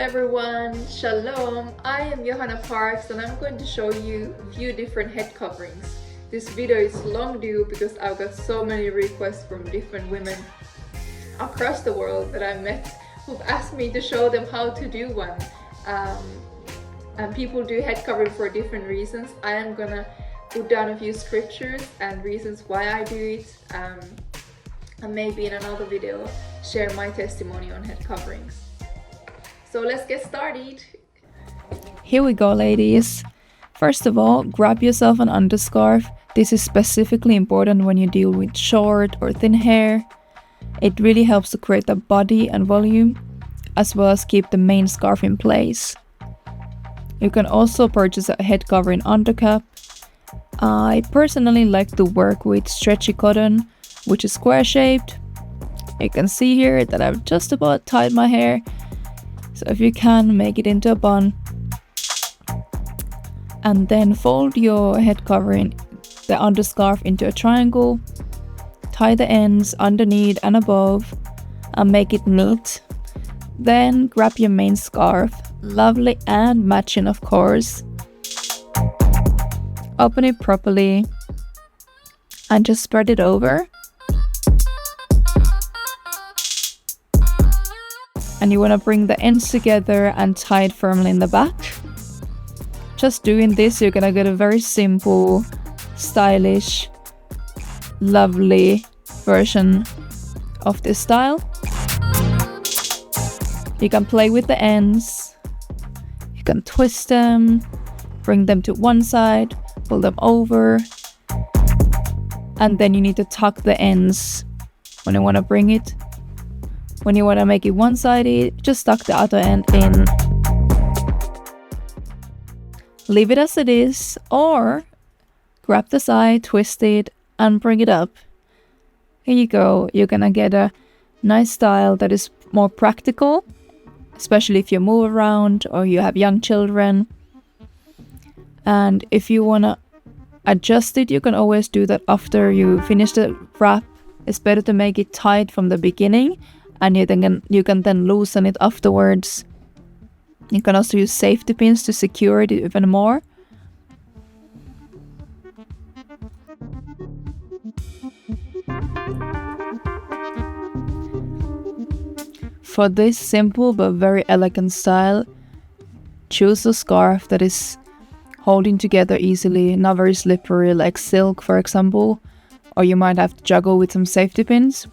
everyone, Shalom. I am Johanna Parks and I'm going to show you a few different head coverings. This video is long due because I've got so many requests from different women across the world that I met who've asked me to show them how to do one. And people do head covering for different reasons. I am gonna put down a few scriptures and reasons why I do it, and maybe in another video share my testimony on head coverings. So let's get started. Here we go, ladies. First of all, grab yourself an underscarf. This is specifically important when you deal with short or thin hair. It really helps to create the body and volume, as well as keep the main scarf in place. You can also purchase a head covering undercap. I personally like to work with stretchy cotton, which is square shaped. You can see here that I've just about tied my hair. So if you can, make it into a bun. And then fold your head covering, the underscarf, into a triangle. Tie the ends underneath and above and make it neat. Then grab your main scarf, lovely and matching of course. Open it properly and just spread it over. And you want to bring the ends together and tie it firmly in the back. Just doing this, you're gonna get a very simple, stylish, lovely version of this style. You can play with the ends, you can twist them, bring them to one side, pull them over, and then you need to tuck the ends when you want to bring it. When you want to make it one-sided, just tuck the other end in. Leave it as it is, or grab the side, twist it, and bring it up. Here you go. You're gonna get a nice style that is more practical, especially if you move around or you have young children. And if you wanna adjust it, you can always do that after you finish the wrap. It's better to make it tight from the beginning, and you can then loosen it afterwards. You can also use safety pins to secure it even more. For this simple but very elegant style, choose a scarf that is holding together easily, not very slippery like silk for example, or you might have to juggle with some safety pins.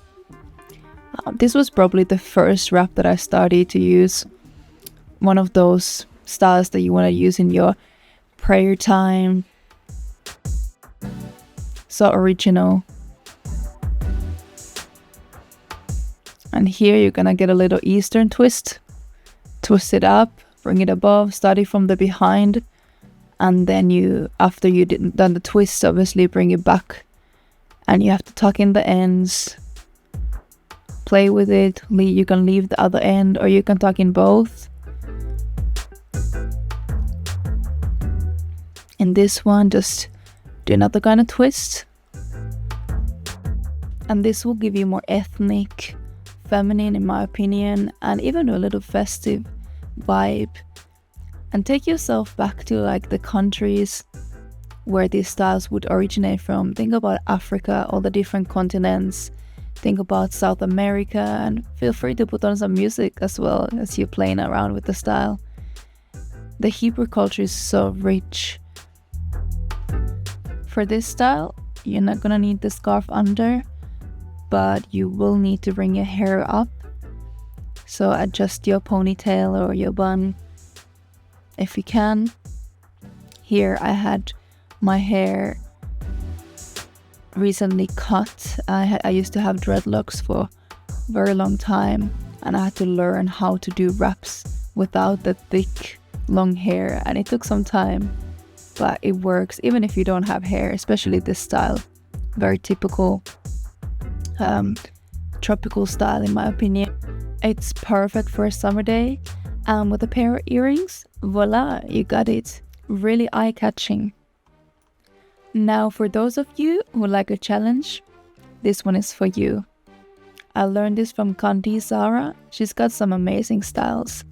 This was probably the first wrap that I started to use. One of those styles that you want to use in your prayer time. So original. And here you're gonna get a little Eastern twist. Twist it up, bring it above, start it from the behind. And then after you done the twist, obviously bring it back. And you have to tuck in the ends. Play with it. You can leave the other end or you can tuck in both. In this one, just do another kind of twist. And this will give you more ethnic, feminine in my opinion, and even a little festive vibe. And take yourself back to like the countries where these styles would originate from. Think about Africa, all the different continents. Think about South America, and feel free to put on some music as well as you're playing around with the style. The Hebrew culture is so rich. For this style, you're not gonna need the scarf under, but you will need to bring your hair up. So adjust your ponytail or your bun if you can. Here I had my hair recently cut. I used to have dreadlocks for a very long time, and I had to learn how to do wraps without the thick long hair, and it took some time, but it works even if you don't have hair, especially this style. Very typical tropical style in my opinion. It's perfect for a summer day, and with a pair of earrings, voila, you got it. Really eye-catching. Now for those of you who like a challenge, this one is for you. I learned this from Kandi Zara. She's got some amazing styles.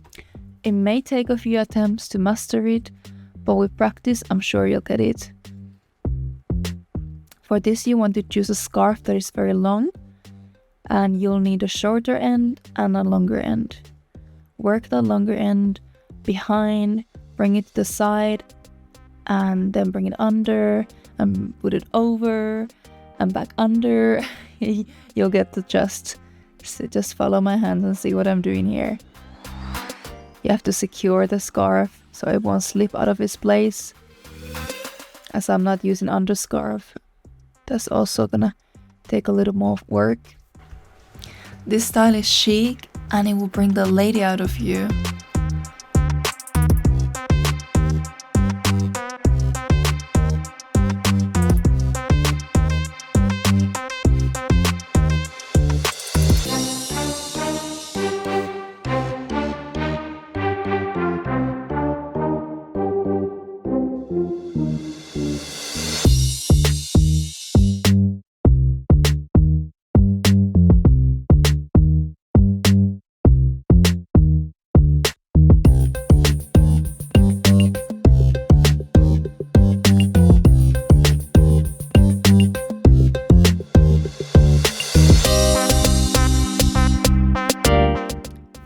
It may take a few attempts to master it, but with practice, I'm sure you'll get it. For this, you want to choose a scarf that is very long, and you'll need a shorter end and a longer end. Work the longer end behind, bring it to the side, and then bring it under, and put it over, and back under. You'll get the gist. So just follow my hands and see what I'm doing here. You have to secure the scarf so it won't slip out of its place. As I'm not using underscarf, that's also gonna take a little more work. This style is chic and it will bring the lady out of you.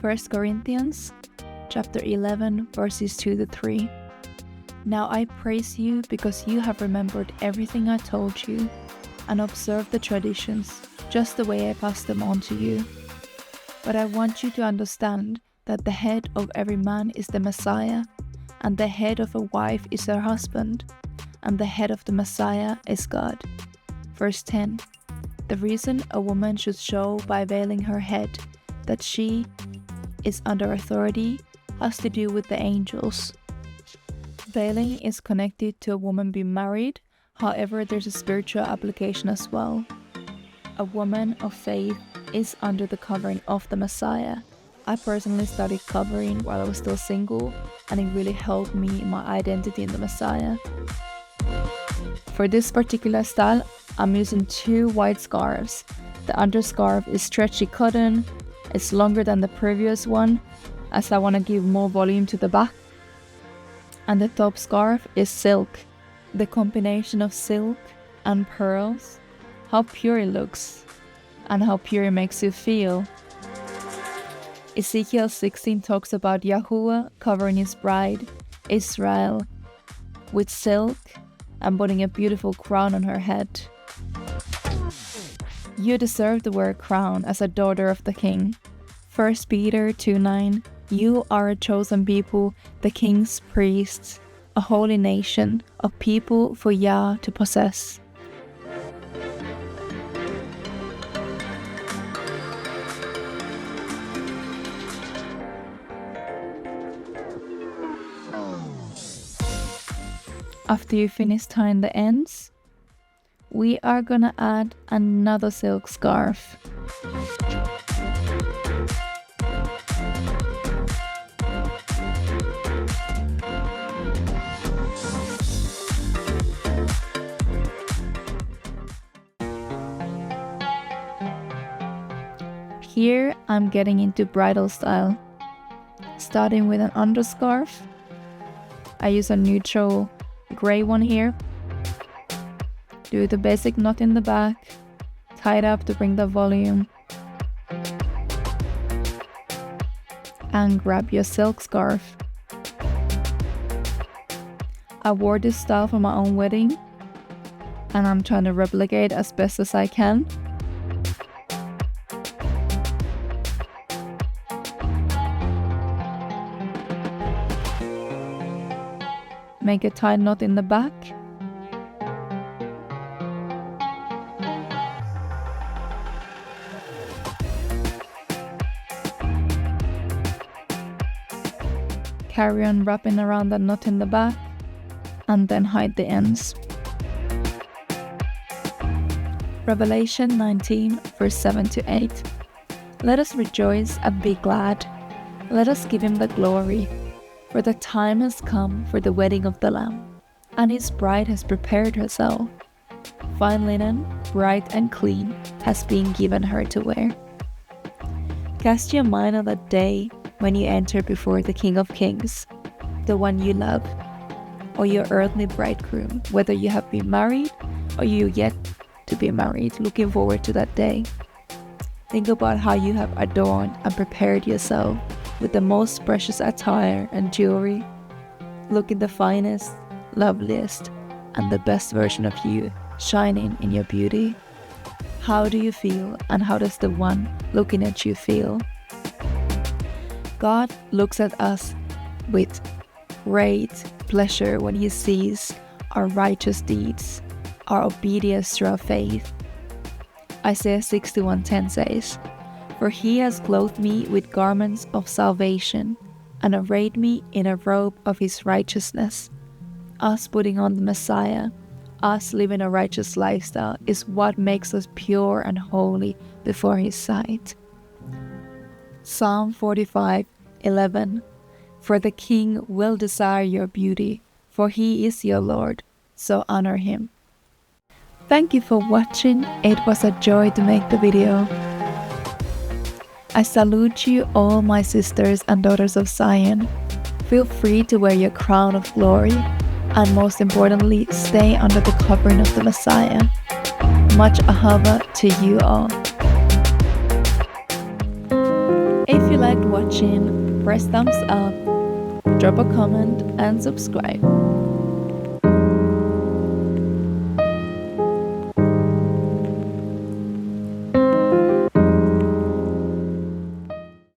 First Corinthians chapter 11 verses 2 to 3. Now I praise you because you have remembered everything I told you and observed the traditions just the way I passed them on to you. But I want you to understand that the head of every man is the Messiah, and the head of a wife is her husband, and the head of the Messiah is God. Verse 10. The reason a woman should show by veiling her head that she is under authority has to do with the angels. Veiling is connected to a woman being married, however there's a spiritual application as well. A woman of faith is under the covering of the Messiah. I personally studied covering while I was still single, and it really helped me in my identity in the Messiah. For this particular style, I'm using 2 white scarves. The underscarf is stretchy cotton. It's longer than the previous one, as I want to give more volume to the back. And the top scarf is silk. The combination of silk and pearls, how pure it looks, and how pure it makes you feel. Ezekiel 16 talks about Yahuwah covering his bride, Israel, with silk and putting a beautiful crown on her head. You deserve to wear a crown as a daughter of the King. 1 Peter 2:9. You are a chosen people, the King's priests, a holy nation, a people for Yah to possess. After you finish tying the ends, we are gonna add another silk scarf. Here I'm getting into bridal style. Starting with an underscarf. I use a neutral gray one here. Do the basic knot in the back, tie it up to bring the volume, and grab your silk scarf. I wore this style for my own wedding, and I'm trying to replicate as best as I can. Make a tight knot in the back. Carry on wrapping around the knot in the back, and then hide the ends. Revelation 19 verse 7 to 8. Let us rejoice and be glad. Let us give him the glory. For the time has come for the wedding of the Lamb, and his bride has prepared herself. Fine linen, bright and clean, has been given her to wear. Cast your mind on that day when you enter before the King of Kings, the one you love, or your earthly bridegroom, whether you have been married or you yet to be married, looking forward to that day. Think about how you have adorned and prepared yourself with the most precious attire and jewelry, looking the finest, loveliest, and the best version of you shining in your beauty. How do you feel, and how does the one looking at you feel? God looks at us with great pleasure when He sees our righteous deeds, our obedience to our faith. Isaiah 61:10 says, "For He has clothed me with garments of salvation and arrayed me in a robe of His righteousness." Us putting on the Messiah, us living a righteous lifestyle, is what makes us pure and holy before His sight. Psalm 45:11, "For the King will desire your beauty, for He is your Lord, so honor Him." Thank you for watching. It was a joy to make the video. I salute you, all my sisters and daughters of Zion. Feel free to wear your crown of glory, and most importantly, stay under the covering of the Messiah. Much Ahavah to you all. If you liked watching, press thumbs up, drop a comment, and subscribe.